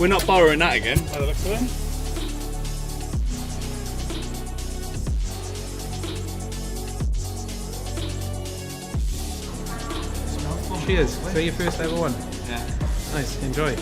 We're not borrowing that again, by the looks of it. Cheers. Is that your first ever one? Yeah. Nice. Enjoy.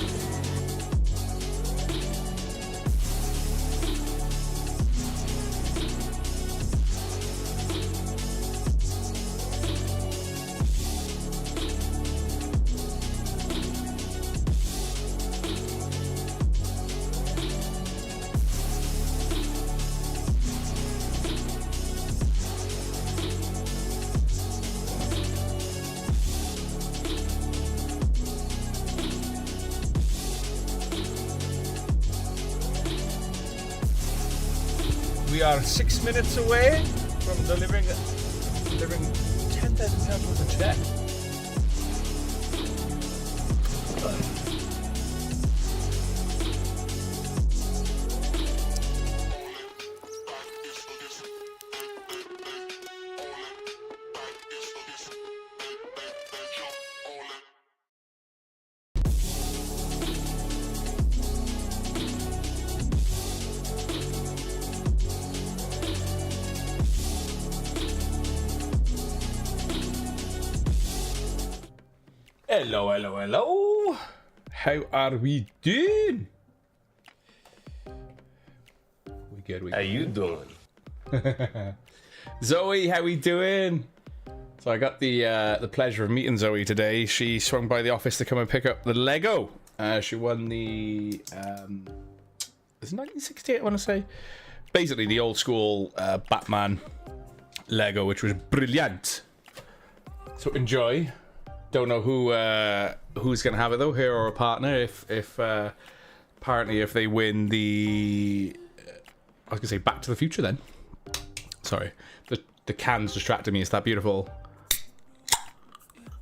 We are 6 minutes away from delivering £10,000 worth of check. Hello, hello, hello. How are we doing? We good. How you doing? Zoe, how we doing? So I got the pleasure of meeting Zoe today. She swung by the office to come and pick up the Lego. She won the is it 1968? I want to say, basically the old school Batman Lego, which was brilliant. So enjoy. Don't know who's gonna have it though, her or a partner. If apparently if they win the, I was gonna say Back to the Future then. Sorry, the cans distracted me. It's that beautiful.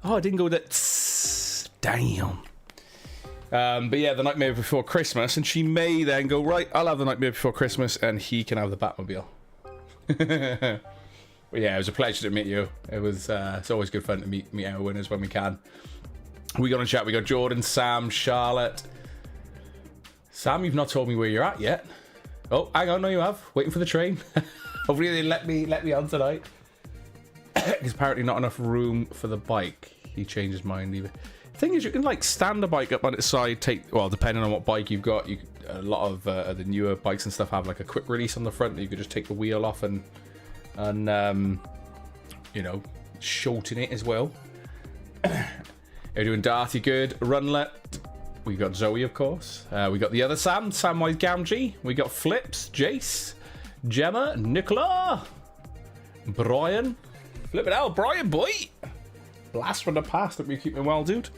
Oh, I didn't go with that. Damn. But yeah, the Nightmare Before Christmas, and she may then go, right, I'll have the Nightmare Before Christmas, and he can have the Batmobile. But yeah, it was a pleasure to meet you. It was. It's always good fun to meet our winners when we can. We got on chat. We got Jordan, Sam, Charlotte. Sam, you've not told me where you're at yet. Oh, hang on, no, you have. Waiting for the train. Hopefully they let me on tonight. There's apparently not enough room for the bike. He changed his mind. Either. Thing is, you can like stand the bike up on its side. Depending on what bike you've got, a lot of the newer bikes and stuff have like a quick release on the front that you could just take the wheel off and you know, shorten it as well. We're doing Darty good. Runlet. We got Zoe, of course. We got the other Sam, Samwise Gamgee. We got Flips, Jace, Gemma, Nicola, Brian. Flip it out, Brian, boy. Blast from the past that we keep me well, dude.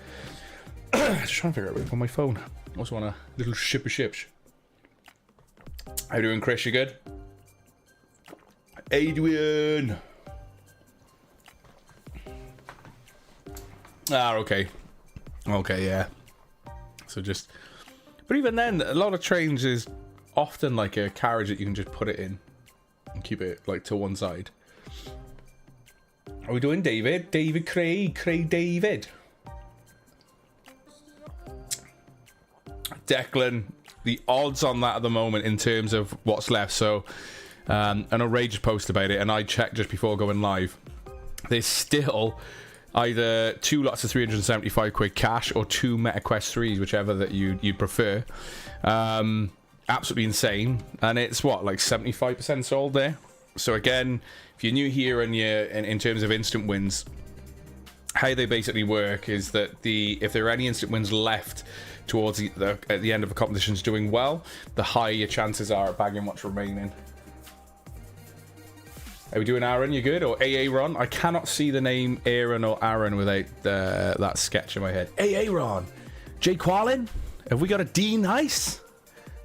Just trying to figure out where to put my phone. Also want a little ship of ships. How you doing, Chris? You good? Adrian. Okay. Okay, yeah. So just... But even then, a lot of trains is often like a carriage that you can just put it in and keep it like to one side. Are we doing David? David Craig. Craig David. Declan. The odds on that at the moment in terms of what's left. So... an outrageous post about it, and I checked just before going live. There's still either 2 lots of 375 quid cash or 2 MetaQuest 3s, whichever that you'd prefer. Absolutely insane, and it's what, like 75% sold there. So again, if you're new here and you're in terms of instant wins, how they basically work is that if there are any instant wins left towards at the end of a competition's doing well, the higher your chances are at bagging what's remaining. Are we doing Aaron? You good? Or AA Ron? I cannot see the name Aaron or Aaron without that sketch in my head. AA Ron. Jay Qualin? Have we got a D Nice?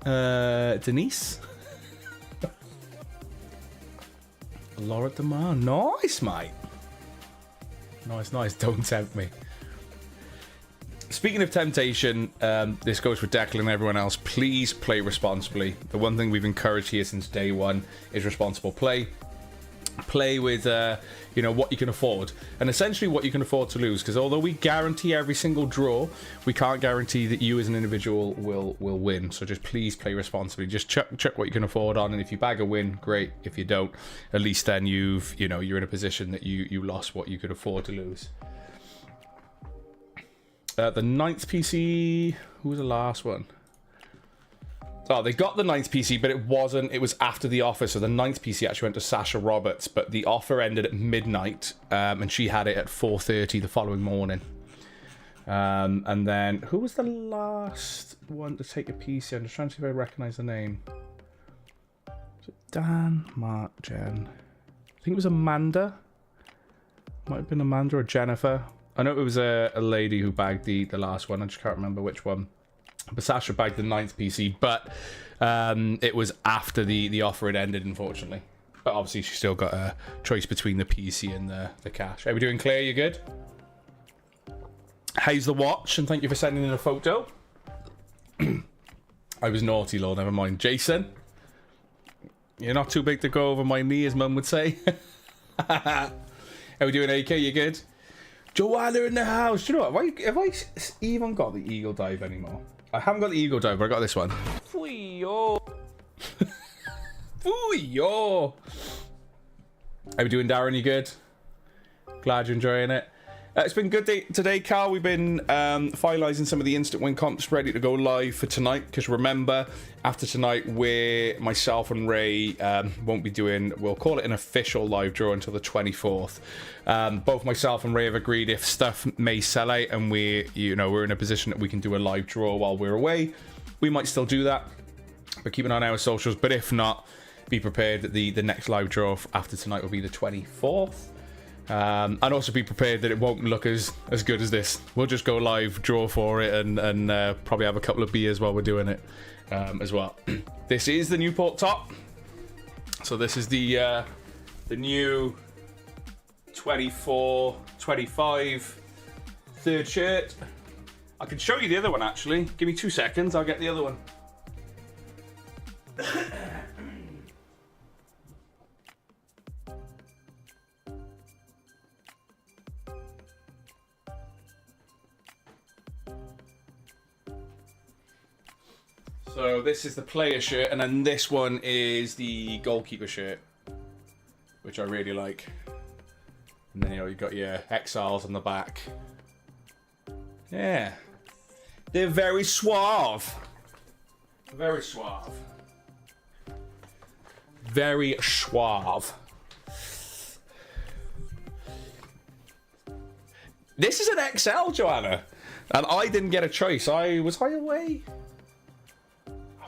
Denise? Laura DeMar. Nice, mate. Nice, nice. Don't tempt me. Speaking of temptation, this goes for Declan and everyone else. Please play responsibly. The one thing we've encouraged here since day one is responsible play. play with you know, what you can afford, and essentially what you can afford to lose, because although we guarantee every single draw, we can't guarantee that you as an individual will win. So just please play responsibly. Just check what you can afford on, and if you bag a win, great. If you don't, at least then you're in a position that you lost what you could afford to lose. The 9th PC, who was the last one? Oh, they got the 9th PC, but it was after the offer. So the 9th PC actually went to Sasha Roberts, but the offer ended at midnight, and she had it at 4:30 the following morning. And then, who was the last one to take a PC? I'm just trying to see if I recognize the name. Was it Dan, Mark, Jen? I think it was Amanda. Might have been Amanda or Jennifer. I know it was a lady who bagged the last one. I just can't remember which one. But Sasha bagged the 9th PC, but it was after the offer had ended, unfortunately. But obviously, she still got a choice between the PC and the cash. How are we doing, Claire? You good? How's the watch? And thank you for sending in a photo. I was naughty, Lord. Never mind. Jason, you're not too big to go over my knee, as Mum would say. How are we doing, AK? You good? Joanna in the house. Do you know what? Have I even got the Eagle Dive anymore? I haven't got the Eagle Dive, but I got this one. Foo-yo. Foo-yo. How we doing, Darren? You good? Glad you're enjoying it. It's been a good day today, Carl. We've been finalising some of the instant win comps ready to go live for tonight. Because remember, after tonight, myself and Ray won't be doing, we'll call it an official live draw until the 24th. Both myself and Ray have agreed if stuff may sell out and we're in a position that we can do a live draw while we're away, we might still do that. But keep an eye on our socials. But if not, be prepared that the next live draw after tonight will be the 24th. And also be prepared that it won't look as good as this. We'll just go live, draw for it, and probably have a couple of beers while we're doing it as well. This is the Newport top. So this is the new 24-25 third shirt. I can show you the other one, actually. Give me 2 seconds, I'll get the other one. So this is the player shirt, and then this one is the goalkeeper shirt, which I really like. And then you've got your XRs on the back. Yeah, they're very suave. Very suave. Very suave. This is an XL, Joanna, and I didn't get a choice. Was I away?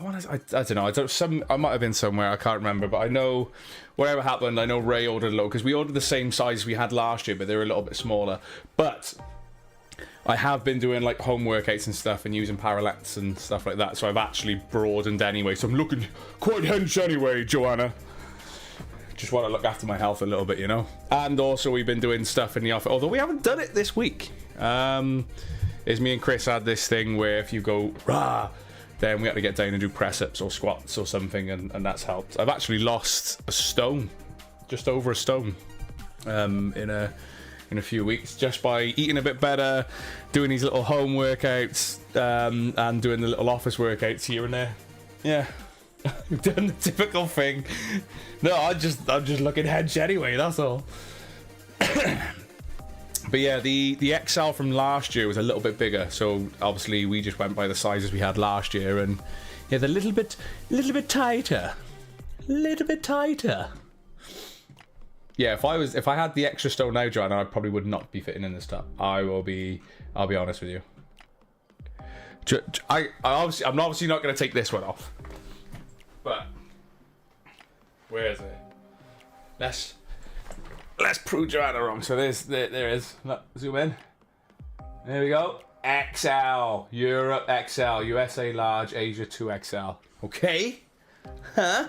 I don't know. I might have been somewhere. I can't remember. But I know whatever happened. I know Ray ordered a load because we ordered the same size we had last year, but they were a little bit smaller. But I have been doing like home workouts and stuff and using parallettes and stuff like that. So I've actually broadened anyway. So I'm looking quite hench anyway, Joanna. Just want to look after my health a little bit, you know. And also we've been doing stuff in the office, although we haven't done it this week. Is me and Chris had this thing where if you go rah, then we had to get down and do press-ups or squats or something, and that's helped. I've actually lost a stone, just over a stone, in a few weeks, just by eating a bit better, doing these little home workouts, and doing the little office workouts here and there. Yeah, we've done the typical thing. No, I'm just looking hench anyway. That's all. But yeah, the XL from last year was a little bit bigger, so obviously we just went by the sizes we had last year, and yeah, they're a little bit tighter, Yeah, if I had the extra stone now, John, I probably would not be fitting in this top. I'll be honest with you. I'm obviously not going to take this one off, but where is it? Let's prove Joanna wrong. So there is. Look, zoom in. There we go. XL. Europe XL. USA large. Asia 2XL. Okay. Huh?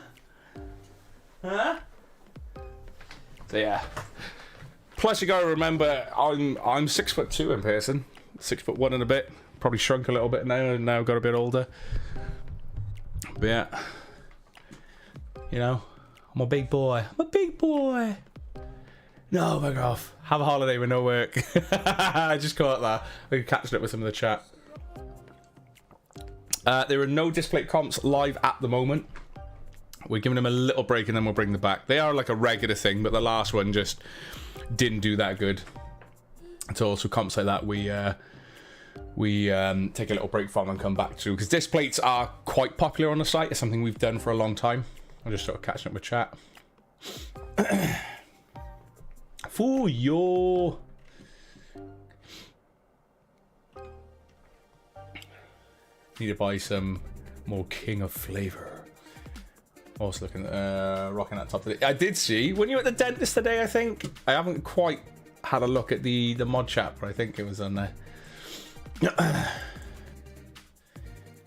So yeah. Plus you gotta remember, I'm 6'2" in person. 6'1" and a bit. Probably shrunk a little bit now got a bit older. But yeah. You know, I'm a big boy. No, bug off. Have a holiday with no work. I just caught that. I could catch it up with some of the chat. There are no Displate comps live at the moment. We're giving them a little break and then we'll bring them back. They are like a regular thing, but the last one just didn't do that good at all. So comps like that, we take a little break from and come back to, because Displates are quite popular on the site. It's something we've done for a long time. I'm just sort of catching up with chat. For your need to buy some more King of Flavor. Also looking rocking that top today. I did see when you were at the dentist today. I think I haven't quite had a look at the mod chat, but I think it was on there.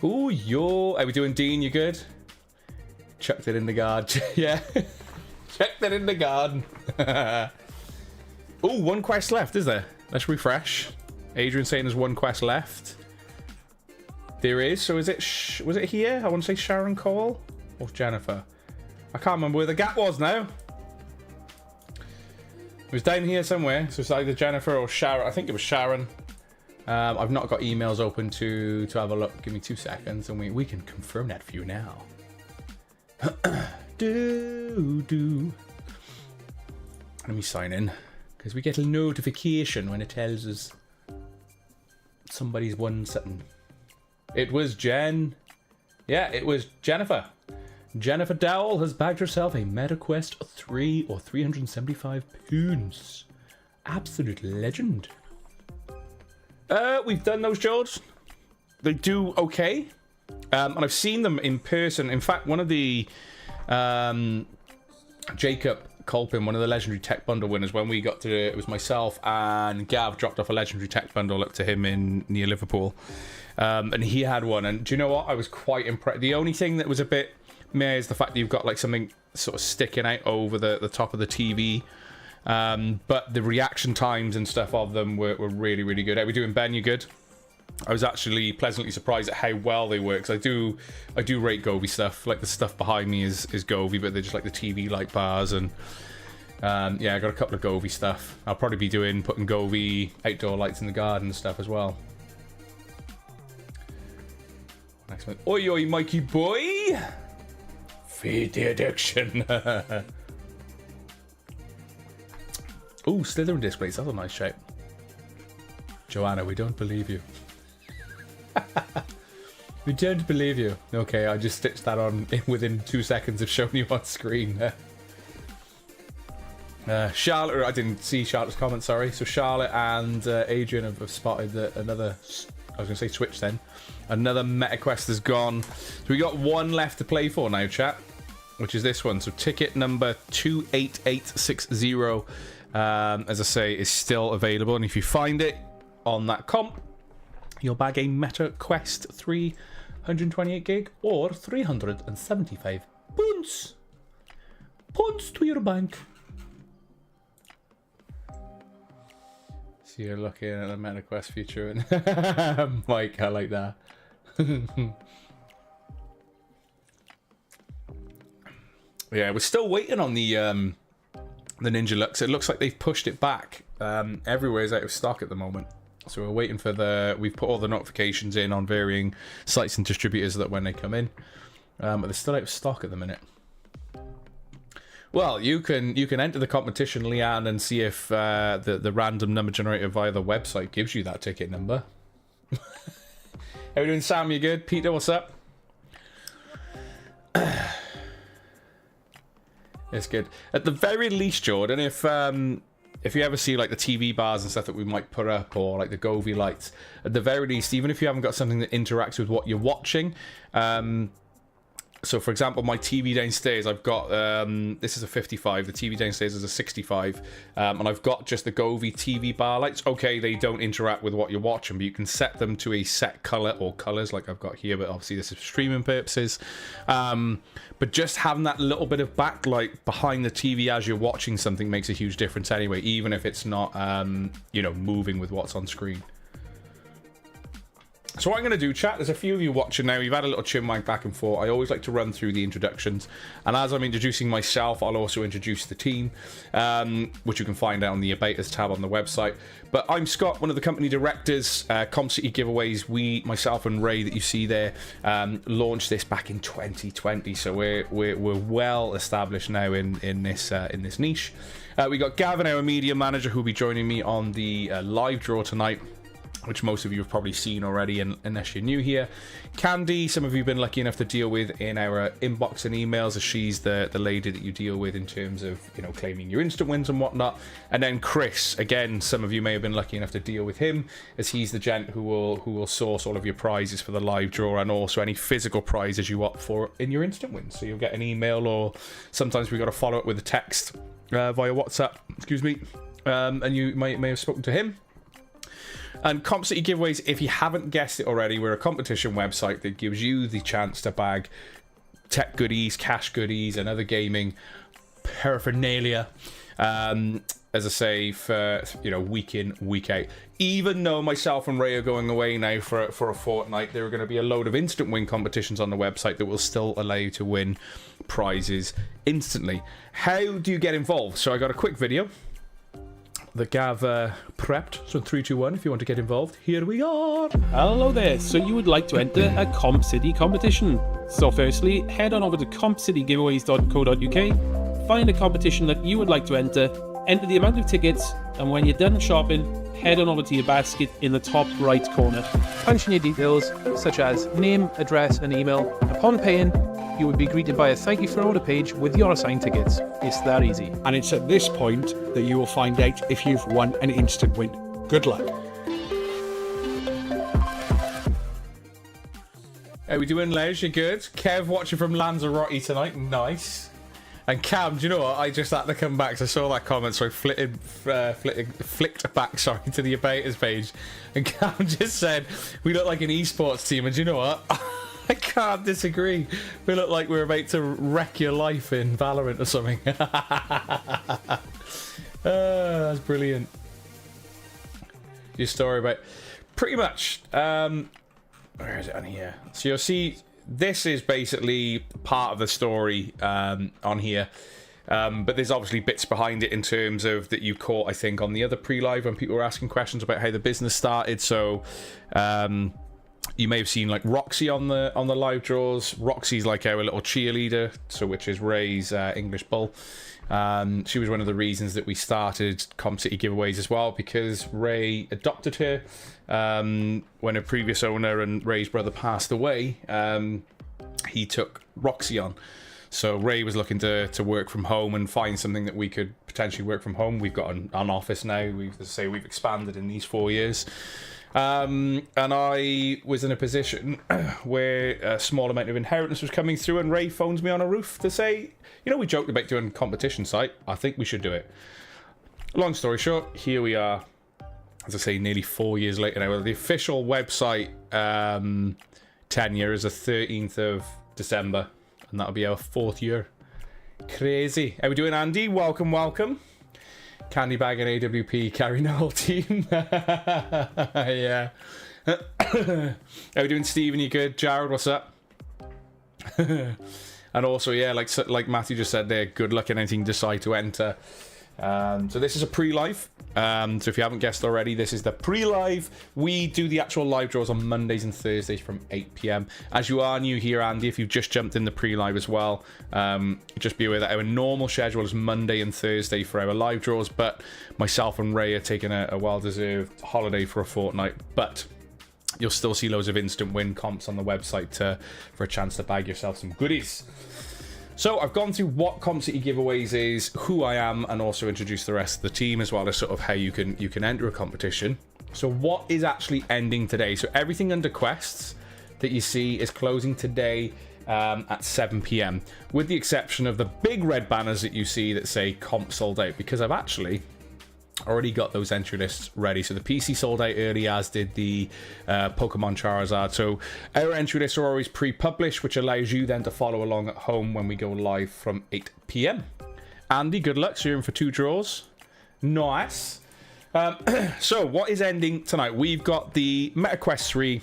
Oh, are we doing Dean? You good? Chucked it in the garden. Yeah, chucked it in the garden. Oh, one quest left, is there? Let's refresh. Adrian saying there's one quest left. There is. So is it? Was it here? I want to say Sharon Cole or Jennifer. I can't remember where the gap was now. It was down here somewhere. So it's either Jennifer or Sharon. I think it was Sharon. I've not got emails open to have a look. Give me 2 seconds and we can confirm that for you now. Let me sign in, because we get a notification when it tells us somebody's won something. It was Jen. Yeah, it was Jennifer. Jennifer Dowell has bagged herself a MetaQuest 3 or 375 pounds. Absolute legend. We've done those, George. They do okay. And I've seen them in person. In fact, one of the Jacob Colpin, one of the Legendary Tech Bundle winners, when we got to it was myself and Gav dropped off a Legendary Tech Bundle up to him in near Liverpool. And he had one. And do you know what? I was quite impressed. The only thing that was a bit meh is the fact that you've got like something sort of sticking out over the top of the TV. But the reaction times and stuff of them were really, really good. How are we doing, Ben? You good? I was actually pleasantly surprised at how well they work. I do rate Govee stuff. Like the stuff behind me is Govee, but they're just like the TV light bars and yeah, I got a couple of Govee stuff. I'll probably be putting Govee outdoor lights in the garden and stuff as well. Next one. Oi, oi, Mikey boy! Feed the addiction. Ooh, Slytherin displays. That's a nice shape. Joanna, we don't believe you. We don't believe you. Okay, I just stitched that on within 2 seconds of showing you on screen. Charlotte, I didn't see Charlotte's comment, sorry. So Charlotte and Adrian have spotted another, I was going to say Switch then. Another MetaQuest has gone. So we got one left to play for now, chat, which is this one. So ticket number 28860, as I say, is still available. And if you find it on that comp, you'll bag a MetaQuest 3 128 gig or 375 pounds. Pounds to your bank. So you're looking at the MetaQuest feature and Mike, I like that. Yeah, we're still waiting on the Ninja Luxe. It looks like they've pushed it back. Everywhere is out of stock at the moment. So we're waiting for we've put all the notifications in on varying sites and distributors that when they come in. But they're still out of stock at the minute. Well, you can enter the competition, Leanne, and see if the random number generator via the website gives you that ticket number. How are we doing, Sam? You good? Peter, what's up? It's good. At the very least, Jordan, if you ever see like the TV bars and stuff that we might put up, or like the Govee lights, at the very least, even if you haven't got something that interacts with what you're watching, so for example, my TV downstairs, I've got this is a 55, the TV downstairs is a 65, and I've got just the Govee TV bar lights. Okay, they don't interact with what you're watching, but you can set them to a set color or colors like I've got here, but obviously this is for streaming purposes. But just having that little bit of backlight behind the TV as you're watching something makes a huge difference anyway, even if it's not you know, moving with what's on screen. So what I'm going to do, chat, there's a few of you watching now. You've had a little chinwag back and forth. I always like to run through the introductions. And as I'm introducing myself, I'll also introduce the team, which you can find out on the About Us tab on the website. But I'm Scott, one of the company directors. Comp City Giveaways, myself and Ray that you see there, launched this back in 2020. So we're well established now in this niche. We got Gavin, our media manager, who'll be joining me on the live draw tonight, which most of you have probably seen already, unless you're new here. Candy, some of you have been lucky enough to deal with in our inbox and emails, as she's the lady that you deal with in terms of, you know, claiming your instant wins and whatnot. And then Chris, again, some of you may have been lucky enough to deal with him, as he's the gent who will source all of your prizes for the live draw, and also any physical prizes you opt for in your instant wins. So you'll get an email, or sometimes we've got to follow up with a text via WhatsApp, excuse me, and you may have spoken to him. And Comp City Giveaways, if you haven't guessed it already, we're a competition website that gives you the chance to bag tech goodies, cash goodies, and other gaming paraphernalia, as I say, for, you know, week in, week out. Even though myself and Ray are going away now for a fortnight, there are going to be a load of instant win competitions on the website that will still allow you to win prizes instantly. How do you get involved? So I got a quick video that Gav prepped. So 3, 2, 1, if you want to get involved, here we are. Hello there. So you would like to enter a Comp City competition. So firstly, head on over to compcitygiveaways.co.uk, find a competition that you would like to enter the amount of tickets, and when you're done shopping, head on over to your basket in the top right corner. Punch in your details, such as name, address, and email. Upon paying, you would be greeted by a thank you for order page with your assigned tickets. It's that easy. And it's at this point that you will find out if you've won an instant win. Good luck. How we doing, Les? You good? Kev watching from Lanzarote tonight. Nice. And Cam, do you know what? I just had to come back. So I saw that comment, so I flicked back, sorry, to the About Us page. And Cam just said, we look like an esports team. And do you know what? I can't disagree. We look like we're about to wreck your life in Valorant or something. That's brilliant. Your story about... Pretty much. Where is it on here? So you'll see, this is basically part of the story on here. But there's obviously bits behind it in terms of that you caught, I think, on the other pre-live when people were asking questions about how the business started. So... you may have seen like Roxy on the live draws. Roxy's like our little cheerleader, so which is Ray's English bull. She was one of the reasons that we started Comp City Giveaways as well, because Ray adopted her when her previous owner and Ray's brother passed away. He took Roxy on. So Ray was looking to work from home and find something that we could potentially work from home. We've got an office now. We've expanded in these 4 years. And I was in a position where a small amount of inheritance was coming through, and Ray phones me on a roof to say, you know, we joked about doing a competition site. I think we should do it. Long story short, here we are, as I say, nearly 4 years later now. The official website tenure is the 13th of December, and that'll be our 4th year. Crazy. How we doing, Andy? Welcome, welcome. Candy Bag and AWP carrying the whole team. Yeah. How we doing, Stephen? You good? Jared, what's up? And also, yeah, like Matthew just said there, good luck in anything you decide to enter. So this is a pre-live. So if you haven't guessed already, this is the pre-live. We do the actual live draws on Mondays and Thursdays from 8 PM. As you are new here, Andy, if you've just jumped in the pre-live as well, just be aware that our normal schedule is Monday and Thursday for our live draws, but myself and Ray are taking a well-deserved holiday for a fortnight. But you'll still see loads of instant win comps on the website for a chance to bag yourself some goodies. So I've gone through what Comp City Giveaways is, who I am, and also introduced the rest of the team, as well as sort of how you can enter a competition. So what is actually ending today? So everything under quests that you see is closing today at 7 PM, with the exception of the big red banners that you see that say comp sold out, because I've actually already got those entry lists ready. So the PC sold out early, as did the Pokemon Charizard. So our entry lists are always pre-published, which allows you then to follow along at home when we go live from 8 PM. Andy, good luck. So you're in for 2 draws. Nice. So what is ending tonight? We've got the MetaQuest 3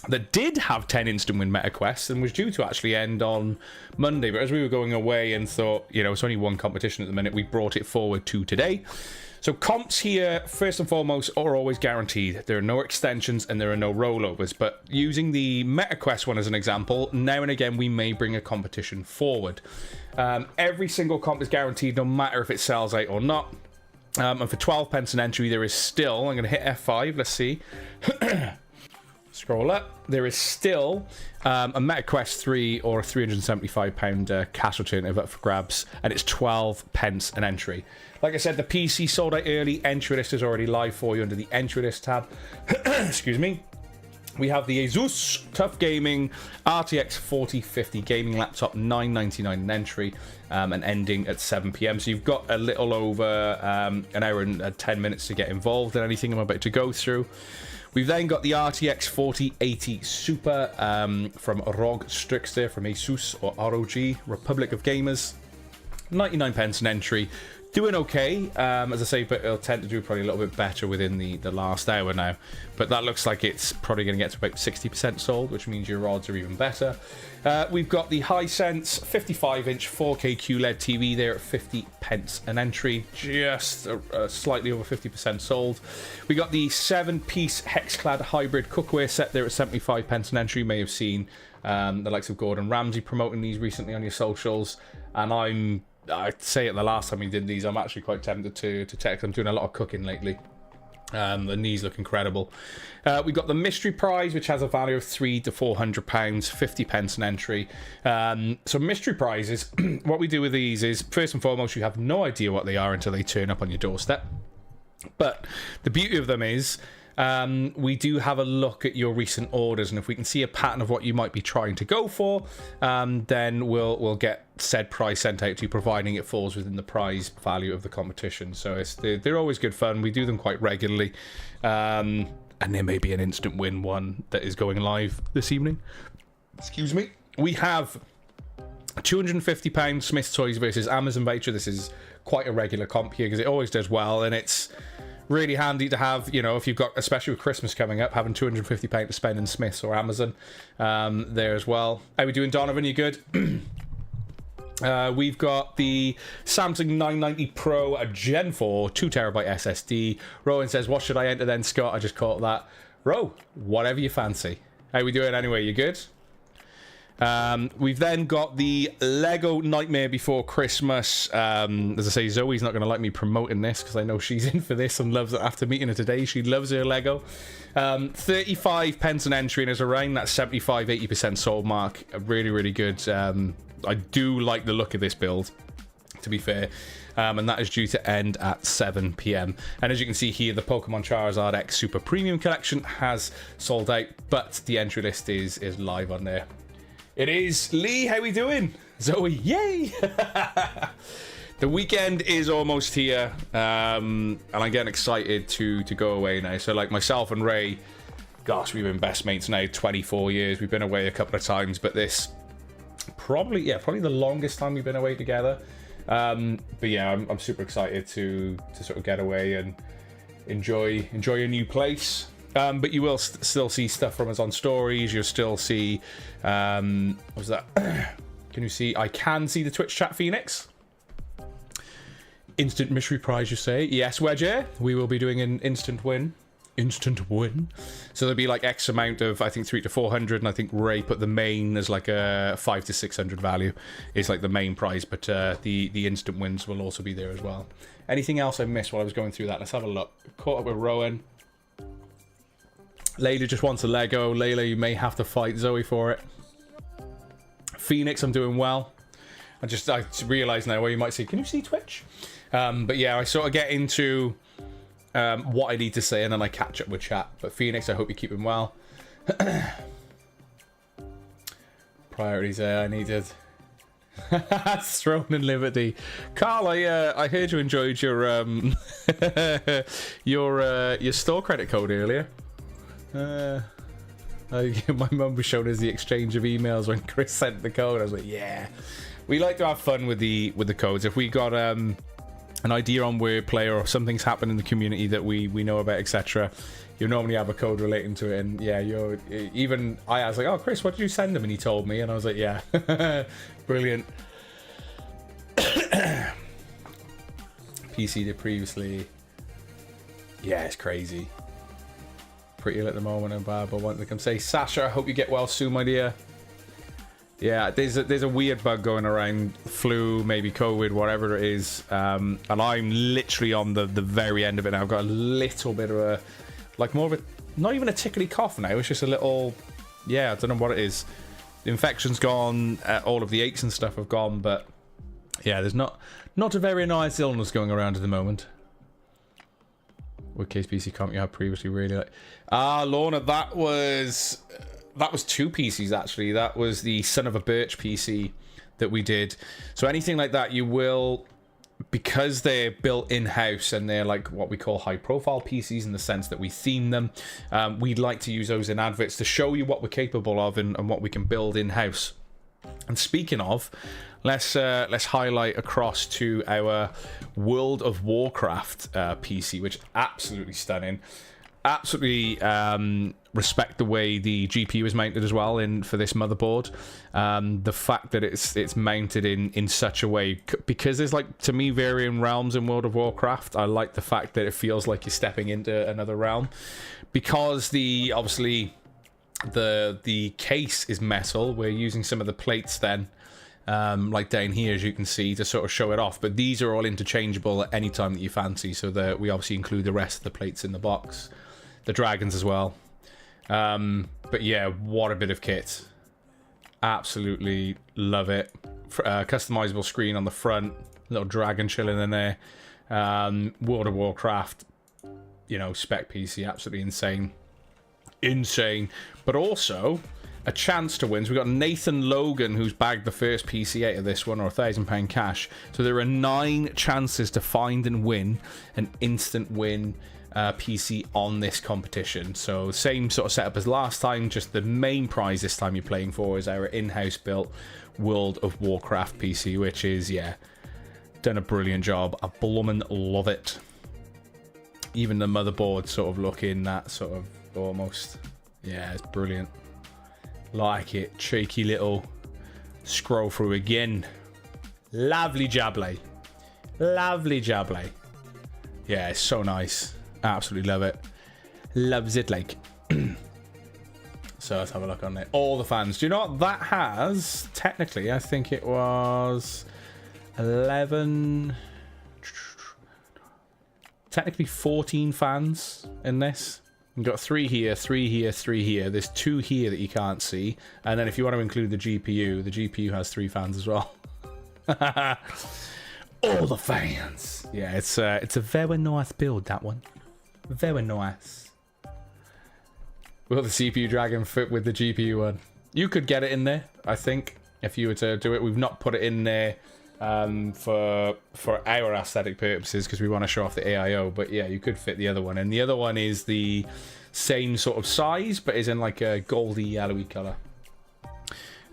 that did have 10 instant win meta quests and was due to actually end on Monday. But as we were going away and thought, you know, it's only one competition at the minute, we brought it forward to today. So comps here, first and foremost, are always guaranteed. There are no extensions and there are no rollovers. But using the meta quest one as an example, now and again we may bring a competition forward. Every single comp is guaranteed, no matter if it sells out or not. And for 12 pence an entry, there is still, I'm going to hit F5, let's see. Scroll up. There is still a MetaQuest 3 or a £375 cash alternative up for grabs, and it's 12 pence an entry. Like I said, the PC sold out early. Entry list is already live for you under the entry list tab. Excuse me. We have the Asus Tough Gaming RTX 4050 gaming laptop, $9.99 an entry, and ending at 7 PM. So you've got a little over an hour and 10 minutes to get involved in anything I'm about to go through. We've then got the RTX 4080 Super from ROG Strixer from Asus, or ROG, Republic of Gamers. 99 pence an entry. Doing okay, as I say, but it'll tend to do probably a little bit better within the last hour now. But that looks like it's probably going to get to about 60% sold, which means your odds are even better. We've got the Hisense 55-inch 4K QLED TV there at 50 pence an entry, just slightly over 50% sold. We got the 7-piece Hexclad hybrid cookware set there at 75 pence an entry. You may have seen the likes of Gordon Ramsay promoting these recently on your socials, and I'd say it the last time he did these, I'm actually quite tempted to check. I'm doing a lot of cooking lately. And these look incredible. We've got the mystery prize, which has a value of £300 to £400, 50 pence an entry. So mystery prizes, what we do with these is, first and foremost, you have no idea what they are until they turn up on your doorstep. But the beauty of them is, we do have a look at your recent orders, and if we can see a pattern of what you might be trying to go for, then we'll get said prize sent out to you, providing it falls within the prize value of the competition. So they're always good fun. We do them quite regularly, and there may be an instant win one that is going live this evening. Excuse me. We have £250 Smith's Toys versus Amazon Voucher. This is quite a regular comp here because it always does well, and it's really handy to have, you know, if you've got, especially with Christmas coming up, having £250 to spend in Smiths or Amazon there as well. How are we doing, Donovan? You good? We've got the Samsung 990 Pro, a Gen 4 2TB SSD. Rowan says, what should I enter then, Scott? I just caught that. Ro, whatever you fancy. How are we doing anyway? You good? We've then got the Lego Nightmare Before Christmas. As I say, Zoe's not going to like me promoting this because I know she's in for this and loves it. After meeting her today, she loves her Lego. 35 pence an entry, and as around that 75-80% sold mark. Really, really good. I do like the look of this build, to be fair. And that is due to end at 7 PM. And as you can see here, the Pokemon Charizard X Super Premium Collection has sold out, but the entry list is live on there. It is. Lee, how we doing? Zoe, yay! The weekend is almost here, and I'm getting excited to go away now. So like myself and Ray, gosh, we've been best mates now 24 years. We've been away a couple of times, but this probably the longest time we've been away together. But yeah, I'm super excited to sort of get away and enjoy a new place. But you will still see stuff from us on stories. You'll still see, what was that? Can you see? I can see the Twitch chat, Phoenix. Instant mystery prize, you say? Yes, Wedger. We will be doing an instant win. Instant win. So there'll be like X amount of, I think 300 to 400, and I think Ray put the main as like a 500 to 600 value. It's like the main prize, but the instant wins will also be there as well. Anything else I missed while I was going through that? Let's have a look. Caught up with Rowan. Layla just wants a Lego. Layla, you may have to fight Zoe for it. Phoenix, I'm doing well. I realised now where you might see, can you see Twitch? But yeah, I sort of get into what I need to say and then I catch up with chat. But Phoenix, I hope you're keeping well. Priorities there, I needed. Throne and Liberty. Carl, I heard you enjoyed your your store credit code earlier. My mum was showing us the exchange of emails when Chris sent the code. I was like, yeah, we like to have fun with the codes. If we got an idea on Wordplay or something's happened in the community that we know about, etc., you normally have a code relating to it. And yeah, I was like, oh, Chris, what did you send him? And he told me, and I was like, yeah. Brilliant. PC did previously. Yeah, it's crazy. Pretty ill at the moment and bad, but want to come say, Sasha, I hope you get well soon, my dear. Yeah, there's a weird bug going around, flu, maybe COVID, whatever it is, and I'm literally on the very end of it now. I've got a little bit of a, like more of a, not even a tickly cough now, it's just a little, yeah, I don't know what it is. The infection's gone, all of the aches and stuff have gone, but yeah, there's not a very nice illness going around at the moment. What case PC comp you had previously really like? Lorna, that was 2 PCs actually. That was the Son of a Birch PC that we did. So anything like that, you will, because they're built in-house and they're like what we call high-profile PCs in the sense that we theme them, we'd like to use those in adverts to show you what we're capable of and what we can build in-house. And speaking of, let's highlight across to our World of Warcraft PC, which is absolutely stunning. Absolutely respect the way the GPU is mounted as well for this motherboard. The fact that it's mounted in such a way, because there's, like, to me, varying realms in World of Warcraft. I like the fact that it feels like you're stepping into another realm, because obviously the case is metal. We're using some of the plates then, like down here, as you can see, to sort of show it off, but these are all interchangeable at any time that you fancy, so that we obviously include the rest of the plates in the box, the dragons as well. But yeah, what a bit of kit. Absolutely love it. Customizable screen on the front, little dragon chilling in there. World of Warcraft, spec PC, absolutely insane. But also a chance to win. So we've got Nathan Logan, who's bagged the first PC out of this one, or £1,000 cash. So there are 9 chances to find and win an instant win PC on this competition. So same sort of setup as last time, just the main prize this time you're playing for is our in-house built World of Warcraft PC, which is, yeah, done a brilliant job. I bloomin' love it. Even the motherboard sort of looking that sort of almost, yeah, it's brilliant. Like it. Cheeky little scroll through again. Lovely Jabblay. Yeah, it's so nice. Absolutely love it. Loves it, like. So let's have a look on it. All the fans. Do you know what that has? Technically, I think it was 11. Technically 14 fans in this. You've got 3 here, 3 here, 3 here. There's 2 here that you can't see. And then if you want to include the GPU has 3 fans as well. All the fans. Yeah, it's a very nice build, that one. Very nice. Will the CPU dragon fit with the GPU one? You could get it in there, I think, if you were to do it. We've not put it in there for our aesthetic purposes because we want to show off the AIO, but yeah, you could fit the other one. And the other one is the same sort of size, but is in like a goldy yellowy color.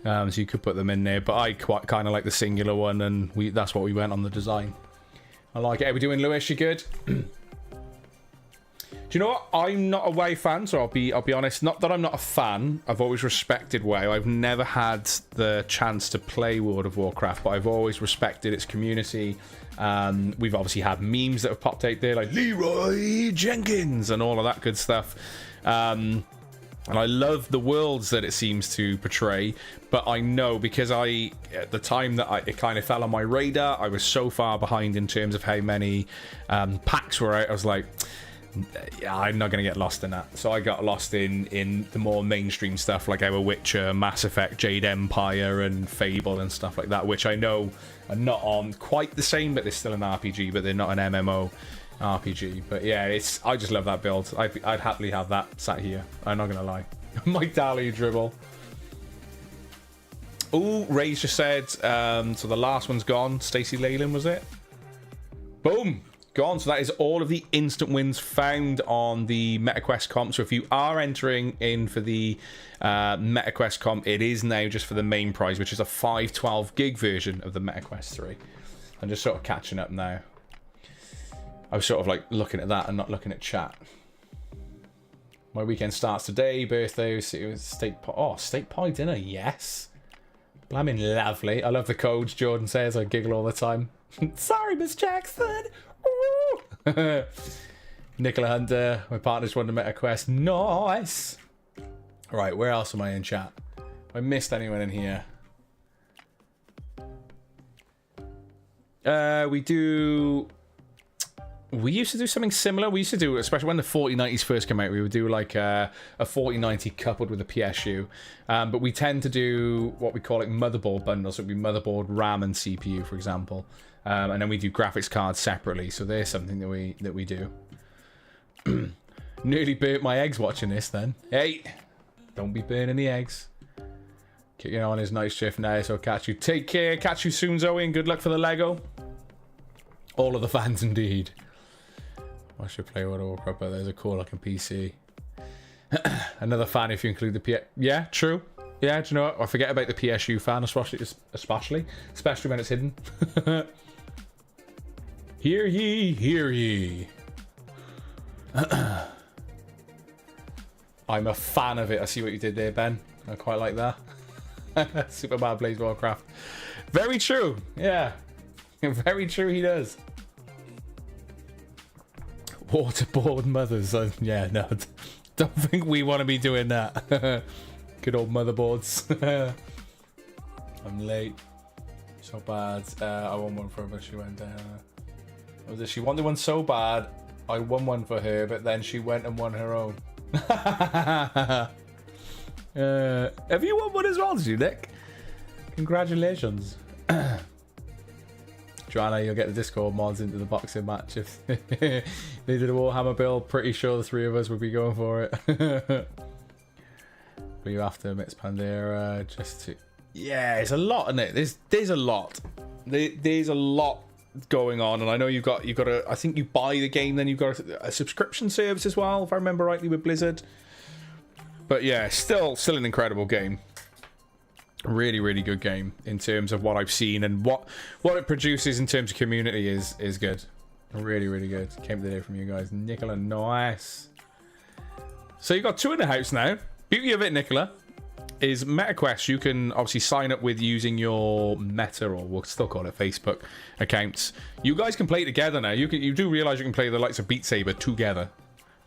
So you could put them in there, but I quite kind of like the singular one, and that's what we went on the design. I like it. How we doing, Lewis? You good? Do you know what? I'm not a WoW fan, so I'll be honest. Not that I'm not a fan. I've always respected WoW. I've never had the chance to play World of Warcraft, but I've always respected its community. We've obviously had memes that have popped out there, like Leroy Jenkins and all of that good stuff. And I love the worlds that it seems to portray, but I know because at the time that it kind of fell on my radar, I was so far behind in terms of how many packs were out. I was like, yeah, I'm not going to get lost in that. So I got lost in the more mainstream stuff like our Witcher, Mass Effect, Jade Empire, and Fable and stuff like that, which I know are not on quite the same, but they're still an RPG, but they're not an MMO RPG. But yeah, I just love that build. I'd happily have that sat here. I'm not going to lie. Mike Daly dribble. Oh, Ray's just said, so the last one's gone. Stacey Leyland, was it? Boom. Gone. So that is all of the instant wins found on the MetaQuest comp. So if you are entering in for the MetaQuest comp, it is now just for the main prize, which is a 512 gig version of the MetaQuest 3. I'm just sort of catching up now. I was sort of like looking at that and not looking at chat. My weekend starts today. Birthday, steak pie. Oh, steak pie dinner, yes. Blaming lovely. I love the codes, Jordan says. I giggle all the time. Sorry, Miss Jackson. Ooh. Nicola Hunter, my partner's won the Meta Quest. Nice. Right, where else am I in chat? Have I missed anyone in here? We used to do something similar. We used to do, especially when the 4090s first came out, we would do like a 4090 coupled with a PSU. But we tend to do what we call like motherboard bundles. So it would be motherboard, RAM, and CPU, for example. And then we do graphics cards separately. So there's something that we do. Nearly burnt my eggs watching this then. Hey, don't be burning the eggs. Kicking on his night shift now, so catch you. Take care. Catch you soon, Zoe, and good luck for the Lego. All of the fans indeed. I should play World of Warcraft, but there's a cool looking PC. Another fan if you include the Yeah, true. Yeah, do you know what? I forget about the PSU fan, especially when it's hidden. Hear ye, hear ye. I'm a fan of it. I see what you did there, Ben. I quite like that. Superman plays Warcraft. Very true. Yeah. Very true, he does. Waterboard mothers. Yeah, no. Don't think we want to be doing that. Good old motherboards. I'm late. So bad. I won one for her, but she went down. Was it she wanted one so bad, I won one for her, but then she went and won her own. Have you won one as well, did you, Nick? Congratulations. Joanna, you'll get the Discord mods into the boxing match if they did a Warhammer build. Pretty sure the three of us would be going for it. But you have to mix Pandera just to... Yeah, it's a lot, isn't it? There's a lot. There's a lot going on, and I know you've got a... I think you buy the game, then you've got a subscription service as well, if I remember rightly, with Blizzard. But yeah, still an incredible game. Really, really good game in terms of what I've seen, and what it produces in terms of community is good. Really, really good. Came to hear from you guys. Nicola, nice. So you got two in the house now. Beauty of it, Nicola, is MetaQuest. You can obviously sign up with using your Meta, or we'll still call it Facebook, accounts. You guys can play together now. You do realize you can play the likes of Beat Saber together.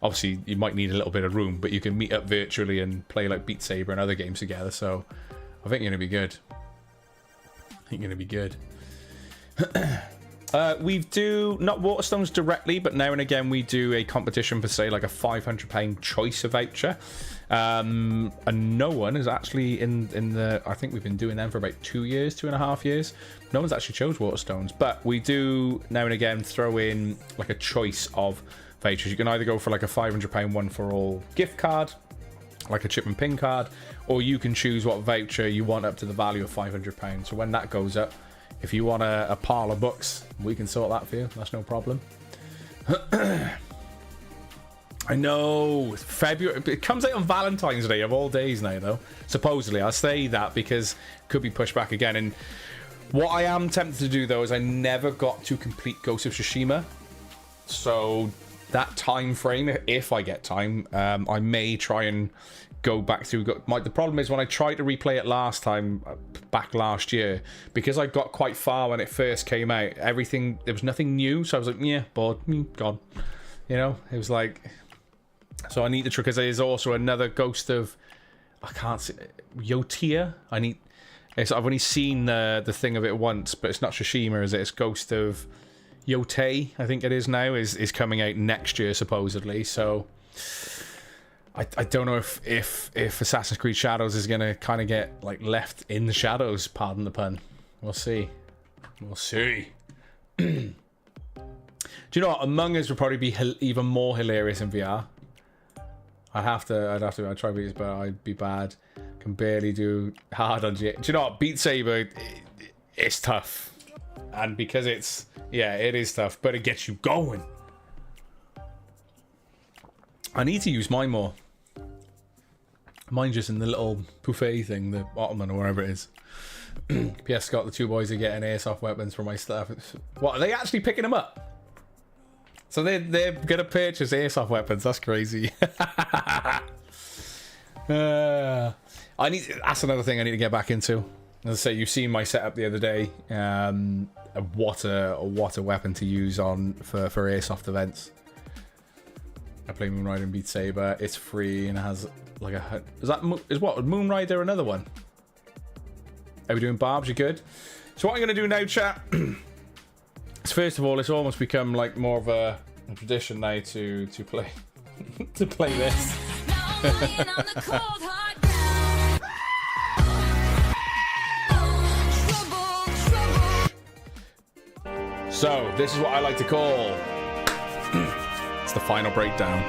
Obviously, you might need a little bit of room, but you can meet up virtually and play like Beat Saber and other games together. So I think you're going to be good. We do, not Waterstones directly, but now and again we do a competition for, say, like a £500 choice voucher. And no one is actually in the... I think we've been doing them for about 2.5 years. No one's actually chose Waterstones. But we do now and again throw in like a choice of vouchers. You can either go for like a £500 one for all gift card, like a chip and pin card, or you can choose what voucher you want up to the value of £500. So when that goes up, if you want a pile of books, we can sort that for you. That's no problem. I know, February, it comes out on Valentine's Day of all days now, though. Supposedly, I'll say that because it could be pushed back again. And what I am tempted to do, though, is I never got to complete Ghost of Tsushima. So that time frame, if I get time, I may try and go back through. The problem is when I tried to replay it last time, back last year, because I got quite far when it first came out, there was nothing new, so I was like, yeah, bored, gone. You know, it was like, so I need to try, because there's also another Ghost of, I can't see, Yotia. I've only seen the thing of it once, but it's not Tsushima, is it? It's Ghost of Yotei, I think it is now, is coming out next year supposedly. So I don't know if Assassin's Creed Shadows is gonna kind of get like left in the shadows, pardon the pun. We'll see. Do you know what? Among Us would probably be even more hilarious in VR. I'd try beat, but I'd be bad. Can barely do hard on G. Do you know what? Beat Saber, it's tough, and because it is tough, but it gets you going. I need to use mine more. Mine's just in the little buffet thing, the Ottoman or wherever it is. P.S. Scott, the two boys are getting airsoft weapons for my stuff. What, are they actually picking them up? So they're gonna purchase airsoft weapons. That's crazy. That's another thing I need to get back into. As I say, you've seen my setup the other day. What a weapon to use for airsoft events. I play Moonrider and Beat Saber. It's free and it has like is Moonrider another one? Are we doing barbs? You good? So what I'm gonna do now, chat, is first of all, it's almost become like more of a tradition now to play to play this. So this is what I like to call it's the final breakdown.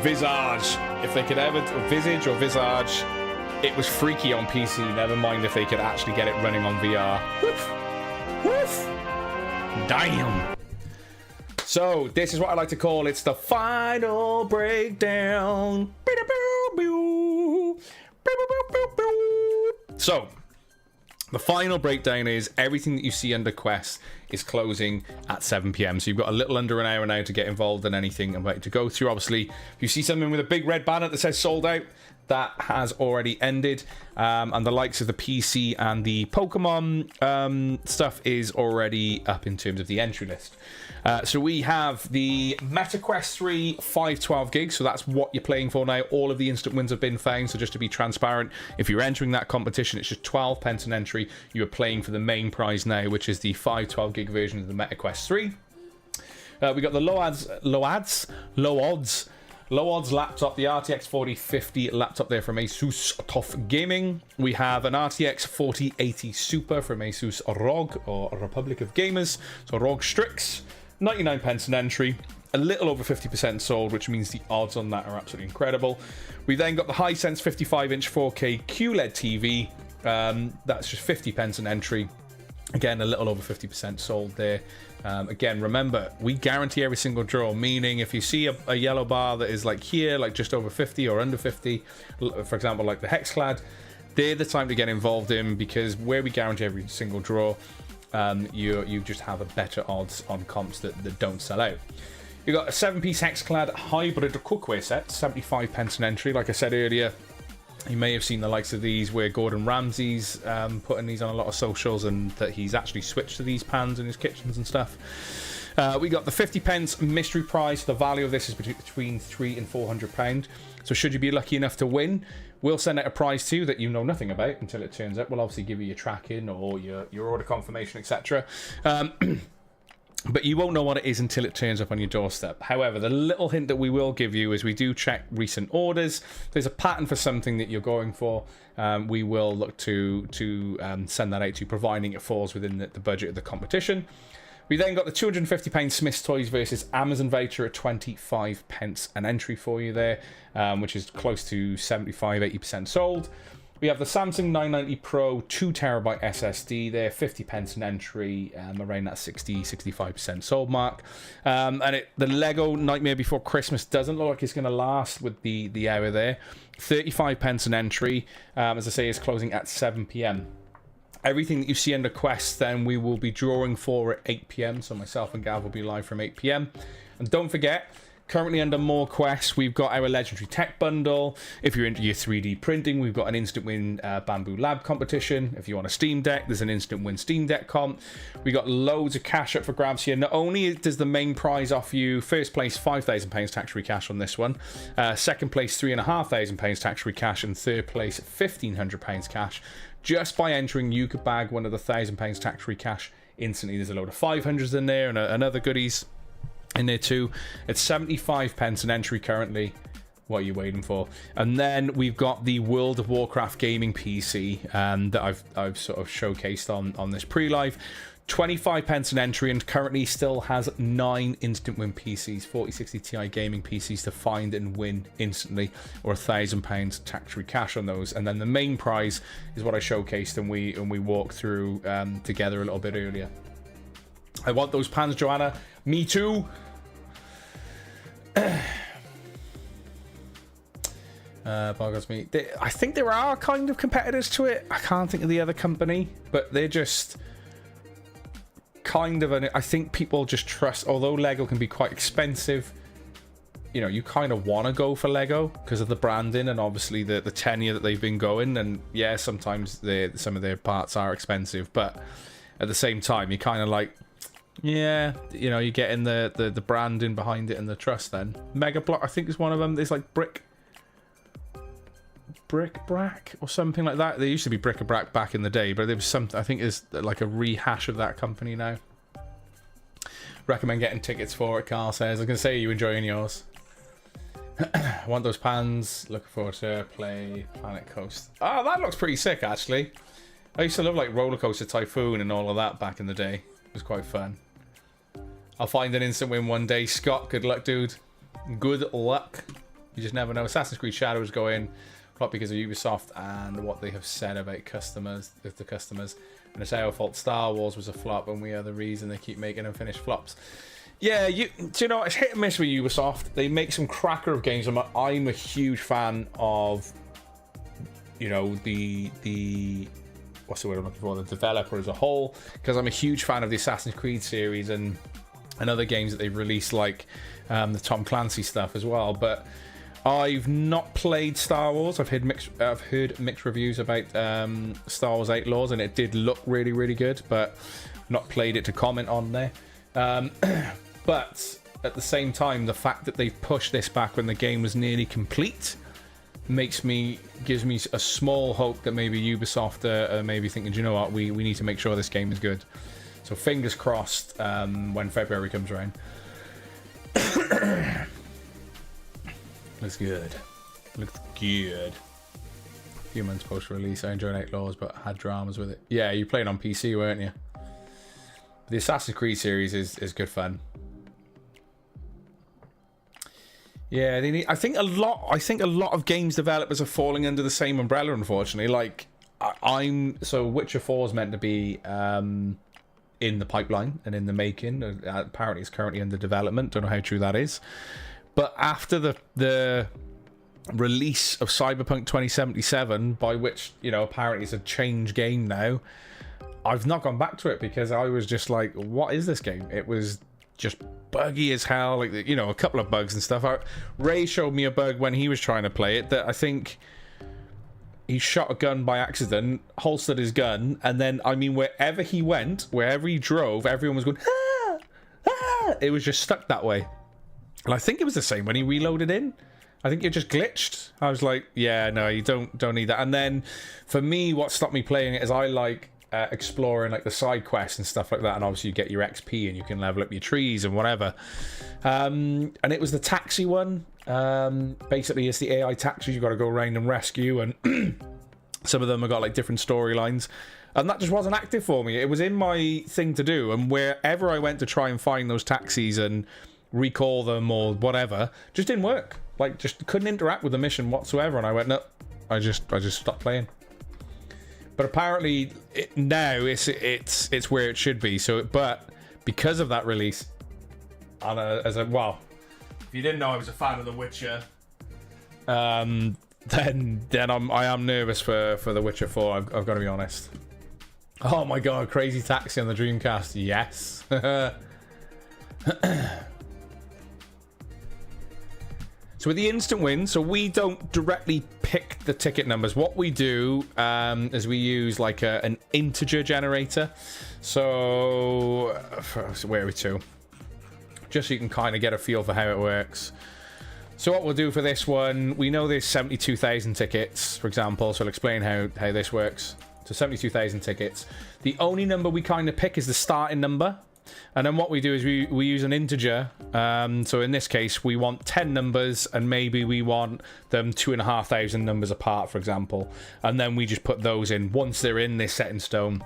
Visage. If they could ever Visage or Visage, it was freaky on PC. Never mind if they could actually get it running on VR. Woof. Woof. Damn. So this is what I like to call it's the final breakdown. So the final breakdown is everything that you see under Quest is closing at 7 p.m. So you've got a little under an hour now to get involved in anything I'm about to go through. Obviously, if you see something with a big red banner that says sold out, that has already ended. And the likes of the PC and the Pokemon stuff is already up in terms of the entry list. So we have the MetaQuest 3 512 gigs. So that's what you're playing for now. All of the instant wins have been found. So just to be transparent, if you're entering that competition, it's just 12 pence an entry. You are playing for the main prize now, which is the 512 gig version of the MetaQuest 3. We got the low odds laptop, the RTX 4050 laptop there from Asus TUF Gaming. We have an RTX 4080 Super from Asus ROG, or Republic of Gamers. So ROG Strix, 99 pence an entry, a little over 50% sold, which means the odds on that are absolutely incredible. We then got the Hisense 55-inch 4K QLED TV. That's just 50 pence an entry. Again, a little over 50% sold there. Again, remember, we guarantee every single draw, meaning if you see a yellow bar that is like here, like just over 50 or under 50, for example, like the Hexclad, they're the time to get involved in, because where we guarantee every single draw, you just have a better odds on comps that don't sell out. You got a 7-piece Hexclad hybrid cookware set, 75 pence an entry. Like I said earlier, you may have seen the likes of these where Gordon Ramsay's putting these on a lot of socials, and that he's actually switched to these pans in his kitchens and stuff. We got the 50 pence mystery prize. The value of this is between £300 and £400. So should you be lucky enough to win, we'll send out a prize to you that you know nothing about until it turns up. We'll obviously give you your tracking or your order confirmation, etc. But you won't know what it is until it turns up on your doorstep. However, the little hint that we will give you is we do check recent orders. If there's a pattern for something that you're going for, we will look to send that out to you, providing it falls within the budget of the competition. We then got the £250 Smith's Toys versus Amazon voucher at 25 pence an entry for you there, which is close to 75-80% sold. We have the Samsung 990 Pro 2TB SSD there, 50 pence an entry, around that 60-65% sold mark. And the Lego Nightmare Before Christmas doesn't look like it's going to last with the hour there. 35 pence an entry, as I say, is closing at 7 p.m. Everything that you see under Quest, then we will be drawing for at 8 p.m. So myself and Gav will be live from 8 p.m. And don't forget, currently under More Quest, we've got our Legendary Tech Bundle. If you're into your 3D printing, we've got an Instant Win Bamboo Lab competition. If you want a Steam Deck, there's an Instant Win Steam Deck comp. We got loads of cash up for grabs here. Not only does the main prize offer you first place £5,000 tax-free cash on this one, second place £3,500 tax-free cash, and third place £1,500 cash. Just by entering, you could bag one of the £1,000 tax-free cash instantly. There's a load of 500s in there and other goodies in there too. It's 75 pence an entry currently. What are you waiting for? And then we've got the World of Warcraft gaming PC that I've sort of showcased on this pre-live. 25 pence an entry, and currently still has 9 instant win PCs, 4060 Ti gaming PCs to find and win instantly, or £1,000 tax-free cash on those. And then the main prize is what I showcased and we walked through together a little bit earlier. I want those pans, Joanna. Me too. Boggles me. I think there are kind of competitors to it. I can't think of the other company, but they're just kind of I think people just trust, although Lego can be quite expensive, you know, you kind of want to go for Lego because of the branding and obviously the tenure that they've been going. And yeah, sometimes some of their parts are expensive, but at the same time, you kind of like, yeah, you know, you're getting the branding behind it and the trust. Then Mega Block, I think, is one of them. There's like Brick Brack or something like that. There used to be Brick a Brack back in the day, but there was something, I think there's like a rehash of that company now. Recommend getting tickets for it, Carl says. I was going to say, are you enjoying yours? Want those pans. Looking forward to play Planet Coast. Oh, that looks pretty sick, actually. I used to love like Roller Coaster Typhoon and all of that back in the day. It was quite fun. I'll find an instant win one day. Scott, good luck, dude. Good luck. You just never know. Assassin's Creed Shadows going flop because of Ubisoft and what they have said about customers, with the customers. And it's our fault. Star Wars was a flop, and we are the reason they keep making unfinished flops. Yeah, do you know, it's hit and miss with Ubisoft. They make some cracker of games. I'm a huge fan of, you know, the what's the word I'm looking for? The developer as a whole, because I'm a huge fan of the Assassin's Creed series and other games that they've released, like the Tom Clancy stuff as well. But I've not played Star Wars. I've heard mixed reviews about Star Wars Outlaws, and it did look really, really good, but not played it to comment on there. But at the same time, the fact that they've pushed this back when the game was nearly complete gives me a small hope that maybe Ubisoft are maybe thinking, do you know what, we need to make sure this game is good. So fingers crossed when February comes around. Looks good. Looks good. A few months post-release, I enjoyed Outlaws, but had dramas with it. Yeah, you played on PC, weren't you? The Assassin's Creed series is good fun. Yeah, I think a lot of games developers are falling under the same umbrella, unfortunately. Like so Witcher 4 is meant to be in the pipeline and in the making. Apparently it's currently under development. Don't know how true that is. But after the release of Cyberpunk 2077, by which, you know, apparently it's a change game now, I've not gone back to it because I was just like, what is this game? It was just buggy as hell, like, you know, a couple of bugs and stuff. Ray showed me a bug when he was trying to play it that I think he shot a gun by accident, holstered his gun, and then, I mean, wherever he went, wherever he drove, everyone was going, ah, ah! It was just stuck that way. And I think it was the same when he reloaded in. I think it just glitched. I was like, yeah, no, you don't need that. And then for me, what stopped me playing it is I like exploring like the side quests and stuff like that, and obviously you get your XP and you can level up your trees and whatever. And it was the taxi one. Basically, it's the AI taxis you got to go around and rescue, and some of them have got like different storylines. And that just wasn't active for me. It was in my thing to do, and wherever I went to try and find those taxis and recall them or whatever, just didn't work. Like, just couldn't interact with the mission whatsoever. And I went, no, I just stopped playing. But apparently now it's where it should be. So, but because of that release, well, if you didn't know I was a fan of The Witcher, then I am nervous for The Witcher 4. I've got to be honest. Oh my god, Crazy Taxi on the Dreamcast, yes. So with the instant win, so we don't directly pick the ticket numbers. What we do is we use like an integer generator. So where are we to? Just so you can kind of get a feel for how it works. So what we'll do for this one, we know there's 72,000 tickets, for example. So I'll explain how this works. So 72,000 tickets. The only number we kind of pick is the starting number. And then what we do is we use an integer. So in this case, we want 10 numbers, and maybe we want them 2,500 numbers apart, for example. And then we just put those in. Once they're in, they're set in stone.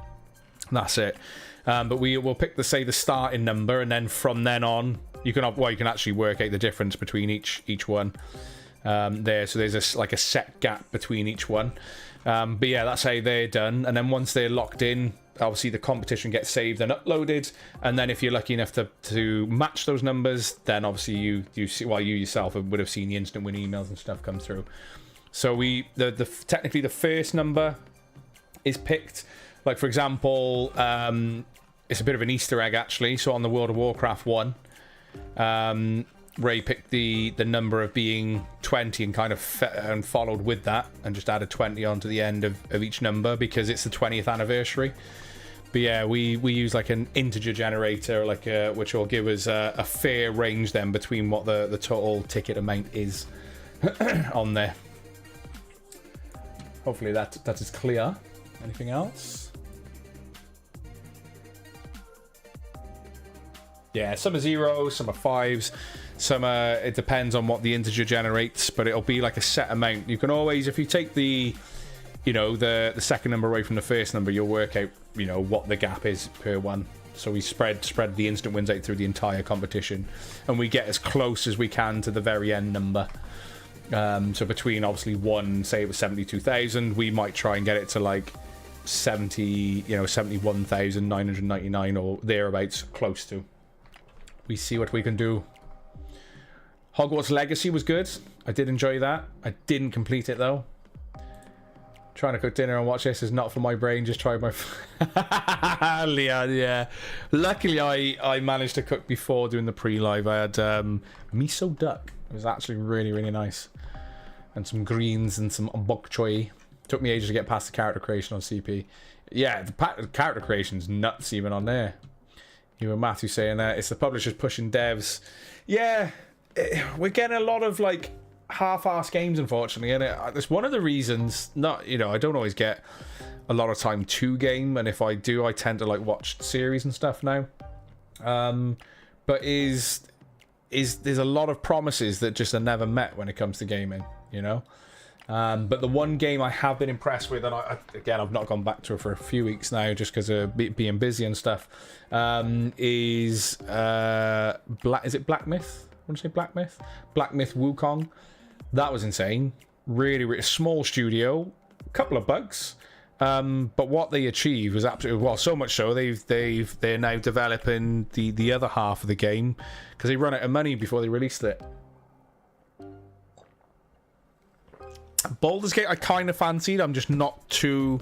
That's it. But we'll pick the starting number, and then from then on, you can actually work out the difference between each one. There, so there's like a set gap between each one. But yeah, that's how they're done. And then once they're locked in, obviously the competition gets saved and uploaded, and then if you're lucky enough to match those numbers, then obviously you yourself would have seen the instant win emails and stuff come through. So technically the first number is picked. Like, for example, it's a bit of an Easter egg, actually. So on the World of Warcraft one, Ray picked the number of being 20 and kind of followed with that and just added 20 onto the end of each number because it's the 20th anniversary. But yeah, we use like an integer generator, like which will give us a fair range then between what the total ticket amount is on there. Hopefully that is clear. Anything else? Yeah, some are zeros, some are fives, some are, it depends on what the integer generates, but it'll be like a set amount. You can always, if you take the, you know, the second number away from the first number, you'll work out, you know, what the gap is per one. So we spread the instant wins out through the entire competition, and we get as close as we can to the very end number. So between obviously one, say it was 72,000, we might try and get it to like 71,999 or thereabouts, close to. We see what we can do. Hogwarts Legacy was good. I did enjoy that. I didn't complete it though. Trying to cook dinner and watch this is not for my brain. Just tried my... Leon, yeah. Luckily, I managed to cook before doing the pre-live. I had miso duck. It was actually really, really nice. And some greens and some bok choy. Took me ages to get past the character creation on CP. Yeah, the character creation's nuts even on there. You and Matthew saying that it's the publishers pushing devs. Yeah, we're getting a lot of like half-assed games, unfortunately, and it's one of the reasons. Not, you know, I don't always get a lot of time to game, and if I do, I tend to like watch series and stuff now. But there's a lot of promises that just are never met when it comes to gaming, you know. But the one game I have been impressed with, and I've not gone back to it for a few weeks now just because of being busy and stuff, is it Black Myth? I want to say Black Myth? Black Myth Wukong. That was insane. Really, really small studio, a couple of bugs, but what they achieved was absolutely, well, so much so they're now developing the other half of the game because they run out of money before they released it. Baldur's Gate I kind of fancied. I'm just not too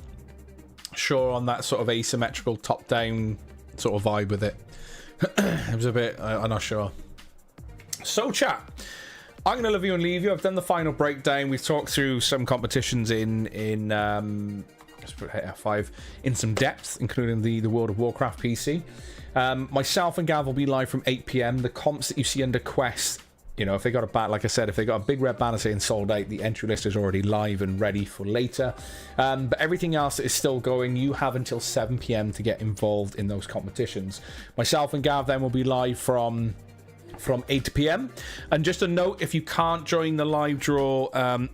sure on that sort of asymmetrical top-down sort of vibe with it. It was a bit, I'm not sure. So chat, I'm going to love you and leave you. I've done the final breakdown. We've talked through some competitions in let's put F5 in some depth, including the World of Warcraft PC. Myself and Gav will be live from 8 PM. The comps that you see under Quest, you know, if they got like I said, if they got a big red banner saying sold out, the entry list is already live and ready for later. But everything else is still going. You have until 7 PM to get involved in those competitions. Myself and Gav then will be live from 8 PM. And just a note, if you can't join the live draw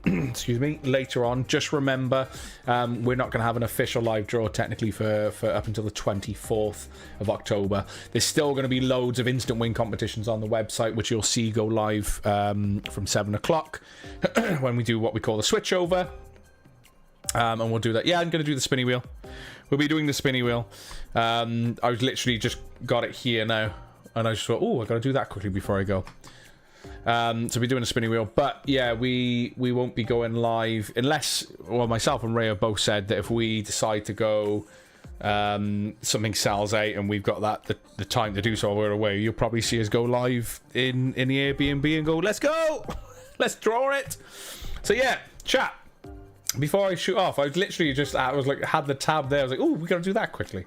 excuse me, later on, just remember we're not going to have an official live draw technically for up until the 24th of October. There's still going to be loads of instant win competitions on the website, which you'll see go live from 7 o'clock when we do what we call the switch over. And we'll do that. Yeah, I'm going to do the spinny wheel. We'll be doing the spinny wheel. I was literally just got it here now. And I just thought, oh, I got to do that quickly before I go. So we're doing a spinning wheel. But yeah, we won't be going live unless, well, myself and Ray have both said that if we decide to go, something sells out and we've got the time to do so, we're away, you'll probably see us go live in the Airbnb and go, let's go! Let's draw it! So yeah, chat. Before I shoot off, I was literally just, had the tab there. I was like, oh, we got to do that quickly.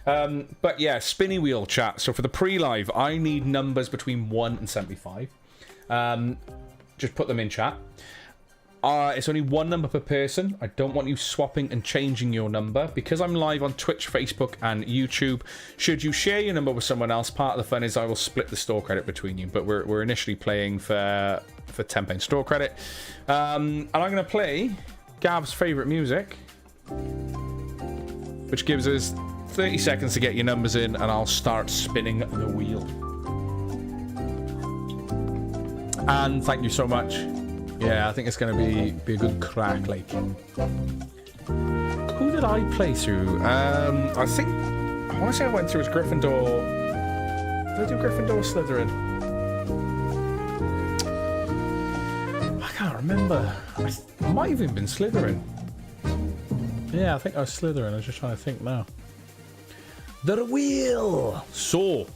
But yeah, spinny wheel chat. So for the pre-live, I need numbers between 1 and 75. Just put them in chat. It's only one number per person. I don't want you swapping and changing your number because I'm live on Twitch, Facebook, and YouTube. Should you share your number with someone else, part of the fun is I will split the store credit between you. But we're initially playing for £10 store credit, and I'm going to play Gav's favourite music, which gives us 30 seconds to get your numbers in, and I'll start spinning the wheel. And thank you so much. Yeah, I think it's going to be a good crack. Like, who did I play through? I want to say I went through as Gryffindor. Did I do Gryffindor or Slytherin? I can't remember. I might have even been Slytherin. Yeah, I think I was Slytherin. I was just trying to think now. The wheel. So,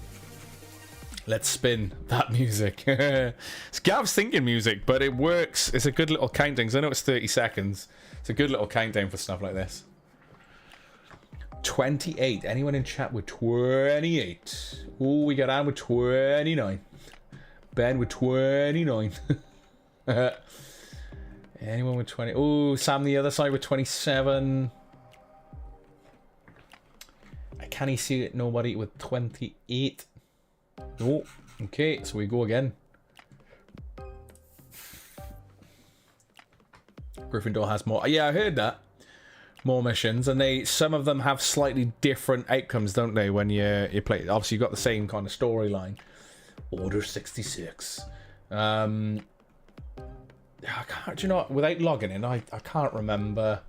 let's spin that music. It's Gav's thinking music, but it works. It's a good little countdown, because I know it's 30 seconds. It's a good little countdown for stuff like this. 28. Anyone in chat with 28? Oh, we got Anne with 29. Ben with 29. Anyone with 20? Oh, Sam the other side with 27. Can he see it? Nobody with 28. Oh, okay, so we go again. Gryffindor has more. Yeah, I heard that. More missions, and some of them have slightly different outcomes, don't they? When you play, obviously you've got the same kind of storyline. Order 66. I can't. Do you know? Without logging in, I can't remember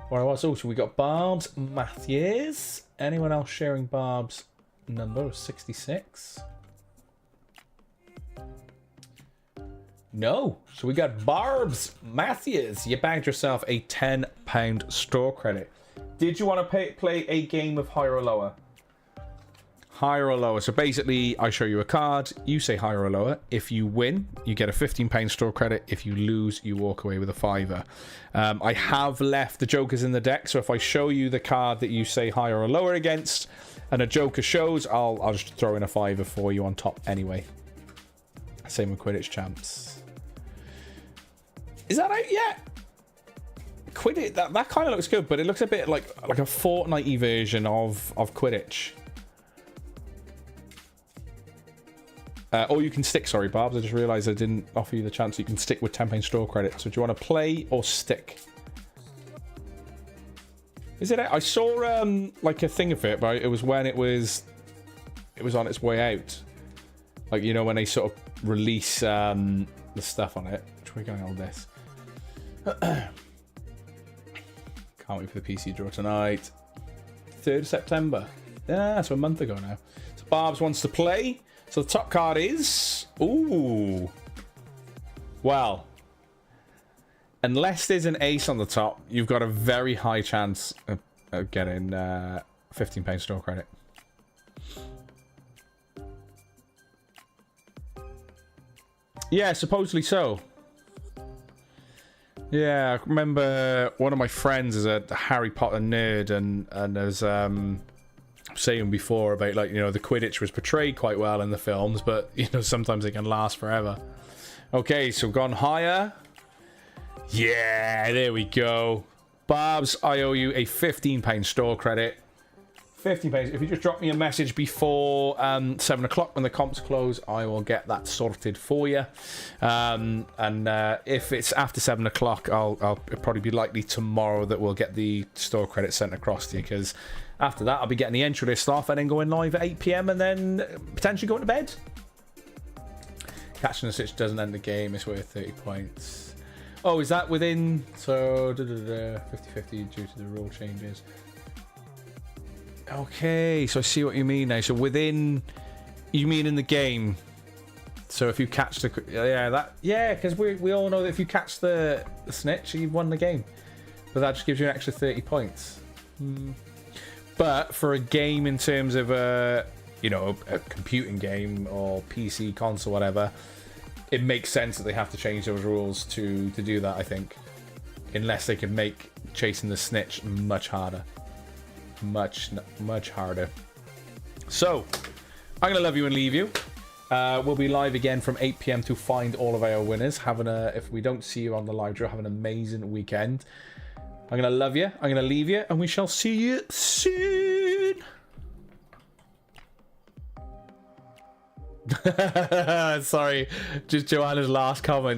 where I was. Also, we got Barb's Matthews. Anyone else sharing Barb's number 66? No. So we got Barb's Matthews. You bagged yourself a £10 store credit. Did you want to play a game of higher or lower? Higher or lower. So basically, I show you a card. You say higher or lower. If you win, you get a £15 store credit. If you lose, you walk away with a £5. I have left the jokers in the deck. So if I show you the card that you say higher or lower against, and a joker shows, I'll just throw in a £5 for you on top anyway. Same with Quidditch Champs. Is that out yet? Quidditch, that kind of looks good, but it looks a bit like a Fortnite-y version of Quidditch. Or you can stick, sorry, Barbs. I just realised I didn't offer you the chance. You can stick with £10 store credit. So do you want to play or stick? Is it? I saw like a thing of it, but it was when it was on its way out. Like, you know, when they sort of release the stuff on it. Which we're going on this. Can't wait for the PC draw tonight. 3rd of September. Yeah, that's a month ago now. So Barbs wants to play. So the top card is... Ooh. Well. Unless there's an ace on the top, you've got a very high chance of getting £15 store credit. Yeah, supposedly so. Yeah, I remember one of my friends is a Harry Potter nerd, and there's saying before about, like, you know, the Quidditch was portrayed quite well in the films, but, you know, sometimes it can last forever. Okay, so gone higher. Yeah, there we go. Barbs, I owe you a £15 store credit. £15. If you just drop me a message before 7 o'clock when the comps close, I will get that sorted for you. And if it's after 7 o'clock, I'll probably be likely tomorrow that we'll get the store credit sent across to you, because after that I'll be getting the entry list off and then going live at 8 PM and then potentially going to bed. Catching the Switch doesn't end the game. It's worth 30 points. Oh, is that within? So 50-50 due to the rule changes. Okay, so I see what you mean now. So within, you mean in the game? So if you catch the, yeah, because we all know that if you catch the snitch, you've won the game. But that just gives you an extra 30 points. But for a game in terms of a computing game or PC console, whatever, it makes sense that they have to change those rules to do that, I think. Unless they can make chasing the snitch much harder. Much harder. So I'm gonna love you and leave you. We'll be live again from 8 PM to find all of our winners. If we don't see you on the live draw, have an amazing weekend. I'm gonna love you, I'm gonna leave you, and we shall see you soon. Sorry, just Joanna's last comment.